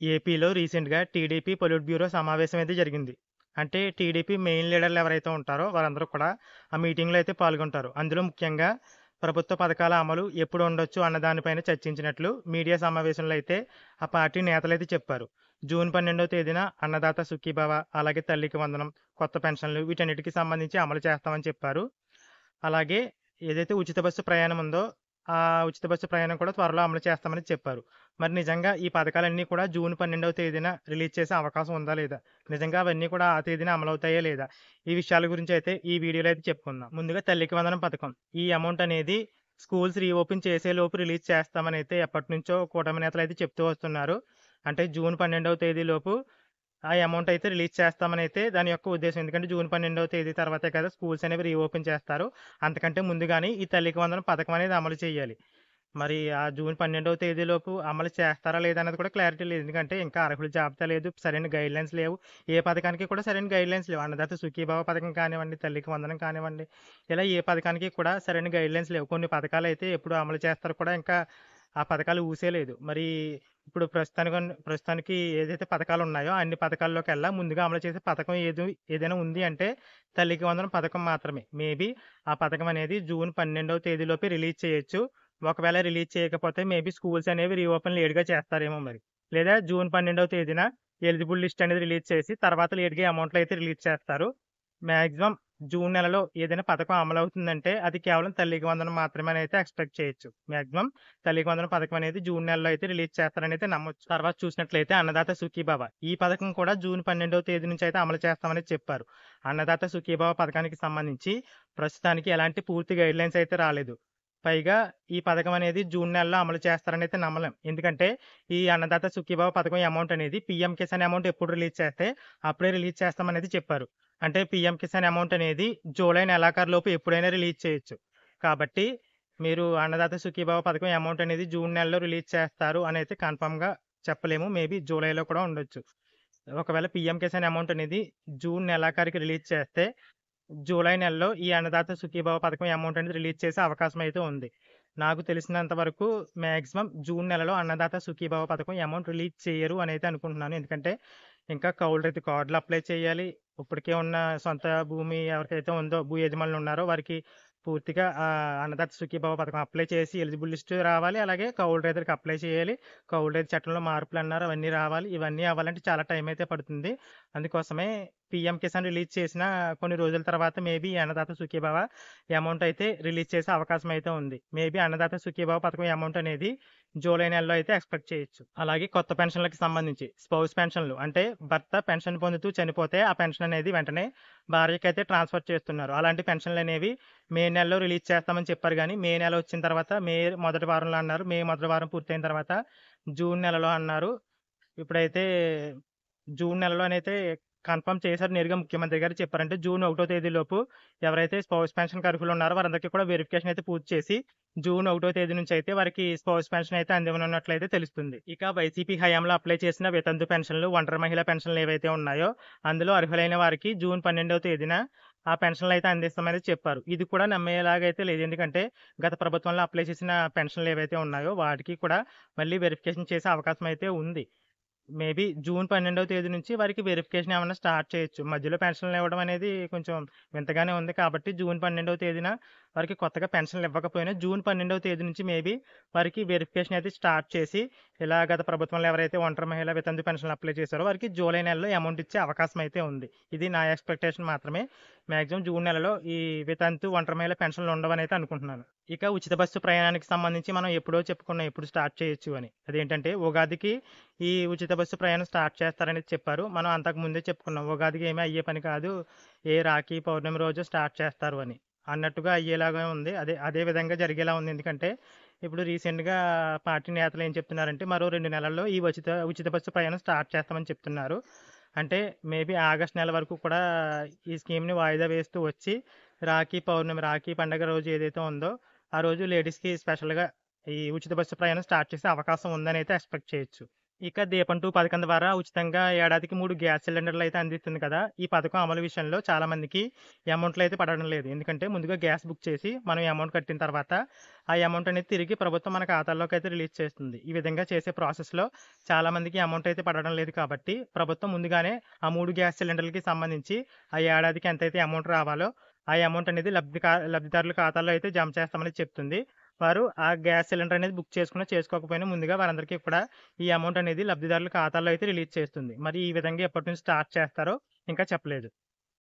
ఏపీలో రీసెంట్‌గా TDP polit bureau సమావేశం అయితే జరిగింది. అంటే టీడీపీ మెయిన్ లీడర్లు ఎవరైతే ఉంటారో వారందరూ కూడా ఆ మీటింగ్‌లో అయితే పాల్గొంటారు. అందులో ముఖ్యంగా ప్రభుత్వ పథకాల అమలు ఎప్పుడు ఉండొచ్చు అన్న దానిపైన చర్చించినట్లు మీడియా సమావేశంలో అయితే ఆ పార్టీ నేతలైతే చెప్పారు. జూన్ 12వ తేదీన అన్నదాత సుఖీభవ, అలాగే తల్లికి వందనం, కొత్త పెన్షన్లు వీటన్నిటికి సంబంధించి అమలు చేస్తామని చెప్పారు. అలాగే ఏదైతే ఉచిత బస్సు ప్రయాణం ఉందో, ఆ ఉచిత బస్సు ప్రయాణం కూడా త్వరలో అమలు చేస్తామని చెప్పారు. మరి నిజంగా ఈ పథకాలన్నీ కూడా జూన్ 12వ తేదీన రిలీజ్ చేసే అవకాశం ఉందా లేదా? నిజంగా అవన్నీ కూడా ఆ తేదీన అమలవుతాయా లేదా? ఈ విషయాల గురించి అయితే ఈ వీడియోలో అయితే చెప్పుకుందాం. ముందుగా తల్లికి వందనం పథకం. ఈ అమౌంట్ అనేది స్కూల్స్ రీఓపెన్ చేసేలోపు రిలీజ్ చేస్తామని అయితే ఎప్పటినుంచో కూటమి నేతలైతే చెప్తూ వస్తున్నారు. అంటే జూన్ 12వ తేదీలోపు ఆ అమౌంట్ అయితే రిలీజ్ చేస్తామనైతే దాని యొక్క ఉద్దేశ్యం. ఎందుకంటే జూన్ 12వ తేదీ తర్వాతే కదా స్కూల్స్ అనేవి రీఓపెన్ చేస్తారు. అంతకంటే ముందుగానే ఈ తల్లికి వందనం పథకం అనేది అమలు చేయాలి. మరి ఆ జూన్ 12వ తేదీలోపు అమలు చేస్తారా లేదా అన్నది కూడా క్లారిటీ లేదు. ఎందుకంటే ఇంకా అర్హుల జాబితా లేదు. సరైన గైడ్‌లైన్స్ లేవు. ఏ పథకానికి కూడా సరైన గైడ్‌లైన్స్ లేవు. అన్నదాత సుఖీభవ పథకం కానివ్వండి, తల్లికి వందనం కానివ్వండి, ఇలా ఏ పథకానికి కూడా సరైన గైడ్‌లైన్స్ లేవు. కొన్ని పథకాలైతే ఎప్పుడు అమలు చేస్తారో కూడా ఇంకా ఆ పథకాలు ఊసే లేదు. మరి ఇప్పుడు ప్రస్తుతానికి ఏదైతే పథకాలున్నాయో అన్ని పథకాల్లోకెల్లా ముందుగా అమలు చేసే పథకం ఏదైనా ఉంది అంటే తల్లికి వందనం పథకం మాత్రమే. మేబీ ఆ పథకం అనేది జూన్ 12వ తేదీలోపే రిలీజ్ చేయొచ్చు. ఒకవేళ రిలీజ్ చేయకపోతే మేబీ స్కూల్స్ అనేవి రీఓపెన్ లేట్‌గా చేస్తారేమో మరి. లేదా జూన్ 12వ తేదీన ఎలిజిబుల్ లిస్ట్ అనేది రిలీజ్ చేసి తర్వాత లేట్‌గా అమౌంట్‌లయితే రిలీజ్ చేస్తారు. మాక్సిమం జూన్ నెలలో ఏదైనా పథకం అమలవుతుందంటే అది కేవలం తల్లికి వందనం మాత్రమే అని అయితే ఎక్స్‌పెక్ట్ చేయొచ్చు. మాక్సిమం తల్లికి వందనం పథకం అనేది జూన్ నెలలో అయితే రిలీజ్ చేస్తారని అయితే నమ్మొచ్చు. తర్వాత చూసినట్లయితే అన్నదాత సుఖీభవ. ఈ పథకం కూడా జూన్ 12వ తేదీ నుంచి అయితే అమలు చేస్తామని చెప్పారు. అన్నదాత సుఖీభవ పథకానికి సంబంధించి ప్రస్తుతానికి ఎలాంటి పూర్తి గైడ్‌లైన్స్ అయితే రాలేదు. పైగా ఈ పథకం అనేది జూన్ నెలలో అమలు చేస్తారని అయితే నమ్మలేం. ఎందుకంటే ఈ అన్నదాత సుఖీభవ పథకం అమౌంట్ అనేది పీఎం కిసాన్ అమౌంట్ ఎప్పుడు రిలీజ్ చేస్తే అప్పుడే రిలీజ్ చేస్తామనేది చెప్పారు. అంటే పీఎం కిసాన్ అమౌంట్ అనేది జూలై నెలాఖరులోపు ఎప్పుడైనా రిలీజ్ చేయొచ్చు. కాబట్టి మీరు అన్నదాత సుఖీభవ పథకం అమౌంట్ అనేది జూన్ నెలలో రిలీజ్ చేస్తారు అనైతే కన్ఫర్మ్‌గా చెప్పలేము. మేబీ జూలైలో కూడా ఉండొచ్చు. ఒకవేళ పీఎం కిసాన్ అమౌంట్ అనేది జూన్ నెలాఖరుకి రిలీజ్ చేస్తే జూలై నెలలో ఈ అన్నదాత సుఖీభవ పథకం అమౌంట్ అనేది రిలీజ్ చేసే అవకాశం అయితే ఉంది. నాకు తెలిసినంత వరకు మాక్సిమం జూన్ నెలలో అన్నదాత సుఖీభవ పథకం అమౌంట్ రిలీజ్ చేయరు అనైతే అనుకుంటున్నాను. ఎందుకంటే ఇంకా కౌలు రైతు కార్డులు అప్లై చేయాలి. ఇప్పటికే ఉన్న సొంత భూమి ఎవరికైతే ఉందో భూ యజమానులు ఉన్నారో వారికి పూర్తిగా అన్నదాత సుఖీభవ పథకం అప్లై చేసి ఎలిజిబుల్ లిస్ట్ రావాలి. అలాగే కౌలు రైతులకు అప్లై చేయాలి. కౌలు రైతు చట్టంలో మార్పులన్నారు అవన్నీ రావాలి. ఇవన్నీ అవ్వాలంటే చాలా టైం అయితే పడుతుంది. అందుకోసమే పీఎం కిసాన్ రిలీజ్ చేసిన కొన్ని రోజుల తర్వాత మేబీ అన్నదాత సుఖీభవ అమౌంట్ అయితే రిలీజ్ చేసే అవకాశం అయితే ఉంది. మేబీ అన్నదాత సుఖీభవ పథకం అమౌంట్ అనేది జూలై నెలలో అయితే ఎక్స్‌పెక్ట్ చేయొచ్చు. అలాగే కొత్త పెన్షన్‌లకి సంబంధించి స్పౌస్ పెన్షన్‌లు అంటే భర్త పెన్షన్ పొందుతూ చనిపోతే ఆ పెన్షన్ అనేది వెంటనే భార్యకైతే ట్రాన్స్‌ఫర్ చేస్తున్నారు. అలాంటి పెన్షన్‌లనేవి మే నెలలో రిలీజ్ చేస్తామని చెప్పారు గానీ, మే నెల వచ్చిన తర్వాత మే మొదటి వారంలో అన్నారు. మే మొదటి వారం పూర్తయిన తర్వాత జూన్ నెలలో అన్నారు. ఇప్పుడైతే జూన్ నెలలోనైతే కన్ఫర్మ్ చేశారు. నేరుగా ముఖ్యమంత్రి గారు చెప్పారు. అంటే జూన్ 1వ తేదీలోపు ఎవరైతే స్పౌస్ పెన్షన్‌కి అర్హులు ఉన్నారో వారందరికీ కూడా వెరిఫికేషన్ అయితే పూర్తి చేసి జూన్ 1వ తేదీ నుంచి అయితే వారికి స్పౌస్ పెన్షన్ అయితే అందివ్వనున్నట్లయితే తెలుస్తుంది. ఇక వైసీపీ హయాంలో అప్లై చేసిన వితంతు పెన్షన్‌లు, ఒంటరి మహిళా పెన్షన్‌లు ఏవైతే ఉన్నాయో అందులో అర్హులైన వారికి జూన్ 12వ తేదీన ఆ పెన్షన్‌లు అయితే అందిస్తామని చెప్పారు. ఇది కూడా నమ్మేలాగా అయితే లేదు. ఎందుకంటే గత ప్రభుత్వంలో అప్లై చేసిన పెన్షన్‌లు ఏవైతే ఉన్నాయో వాటికి కూడా మళ్ళీ వెరిఫికేషన్ చేసే అవకాశం అయితే ఉంది. మేబీ జూన్ 12వ తేదీ నుంచి వారికి వెరిఫికేషన్ ఏమన్నా స్టార్ట్ చేయొచ్చు. మధ్యలో పెన్షన్‌లు ఇవ్వడం అనేది కొంచెం వింతగానే ఉంది. కాబట్టి జూన్ 12వ తేదీన వారికి కొత్తగా పెన్షన్‌లు ఇవ్వకపోయినా జూన్ 12వ తేదీ నుంచి మేబీ వారికి వెరిఫికేషన్ అయితే స్టార్ట్ చేసి ఇలా గత ప్రభుత్వంలో ఎవరైతే ఒంటరి మహిళా వితంతు పెన్షన్‌లు అప్లై చేశారో వారికి జూలై నెలలో అమౌంట్ ఇచ్చే అవకాశం అయితే ఉంది. ఇది నా ఎక్స్‌పెక్టేషన్ మాత్రమే. మాక్సిమం జూన్ నెలలో ఈ వితంతు, ఒంటరి మహిళా పెన్షన్‌లు ఉండవని అయితే అనుకుంటున్నాను. ఇక ఉచిత బస్సు ప్రయాణానికి సంబంధించి మనం ఎప్పుడో చెప్పుకున్నాం. ఎప్పుడు స్టార్ట్ చేయొచ్చు అని. అదేంటంటే ఉగాదికి ఈ ఉచిత బస్సు ప్రయాణం స్టార్ట్ చేస్తారని చెప్పారు. మనం అంతకు ముందే చెప్పుకున్నాం. ఉగాదికి ఏమీ అయ్యే పని కాదు. రాఖీ పౌర్ణమి రోజు స్టార్ట్ చేస్తారు అని. అన్నట్టుగా అయ్యేలాగా ఉంది. అదే అదే విధంగా జరిగేలా ఉంది. ఎందుకంటే ఇప్పుడు రీసెంట్‌గా పార్టీ నేతలు ఏం చెప్తున్నారంటే మరో 2 నెలల్లో ఈ ఉచిత బస్సు ప్రయాణం స్టార్ట్ చేస్తామని చెప్తున్నారు. అంటే మేబీ ఆగస్ట్ నెల వరకు కూడా ఈ స్కీమ్‌ని వాయిదా వేస్తూ వచ్చి రాఖీ పౌర్ణమి, రాఖీ పండుగ రోజు ఏదైతే ఉందో ఆ రోజు లేడీస్‌కి స్పెషల్‌గా ఈ ఉచిత బస్సు ప్రయాణం స్టార్ట్ చేసే అవకాశం ఉందనైతే ఎక్స్‌పెక్ట్ చేయొచ్చు. ఇక దీపం 2 పథకం ద్వారా ఉచితంగా ఏడాదికి 3 గ్యాస్ సిలిండర్లు అయితే అందిస్తుంది కదా! ఈ పథకం అమలు విషయంలో చాలా మందికి అమౌంట్‌లు అయితే పడడం లేదు. ఎందుకంటే ముందుగా గ్యాస్ బుక్ చేసి మనం అమౌంట్ కట్టిన తర్వాత ఆ అమౌంట్ అనేది తిరిగి ప్రభుత్వం మన ఖాతాల్లోకి అయితే రిలీజ్ చేస్తుంది. ఈ విధంగా చేసే ప్రాసెస్‌లో చాలా మందికి అమౌంట్ అయితే పడడం లేదు కాబట్టి ప్రభుత్వం ముందుగానే ఆ 3 గ్యాస్ సిలిండర్‌లకి సంబంధించి ఆ ఏడాదికి ఎంతైతే అమౌంట్ రావాలో ఆ అమౌంట్ అనేది లబ్ధిదారుల ఖాతాల్లో అయితే జమ చేస్తామని చెప్తుంది. వారు ఆ గ్యాస్ సిలిండర్ అనేది బుక్ చేసుకున్నా, చేసుకోకపోయినా ముందుగా వారందరికీ కూడా ఈ అమౌంట్ అనేది లబ్ధిదారుల ఖాతాల్లో అయితే రిలీజ్ చేస్తుంది. మరి ఈ విధంగా ఎప్పటి నుంచి స్టార్ట్ చేస్తారో ఇంకా చెప్పలేదు.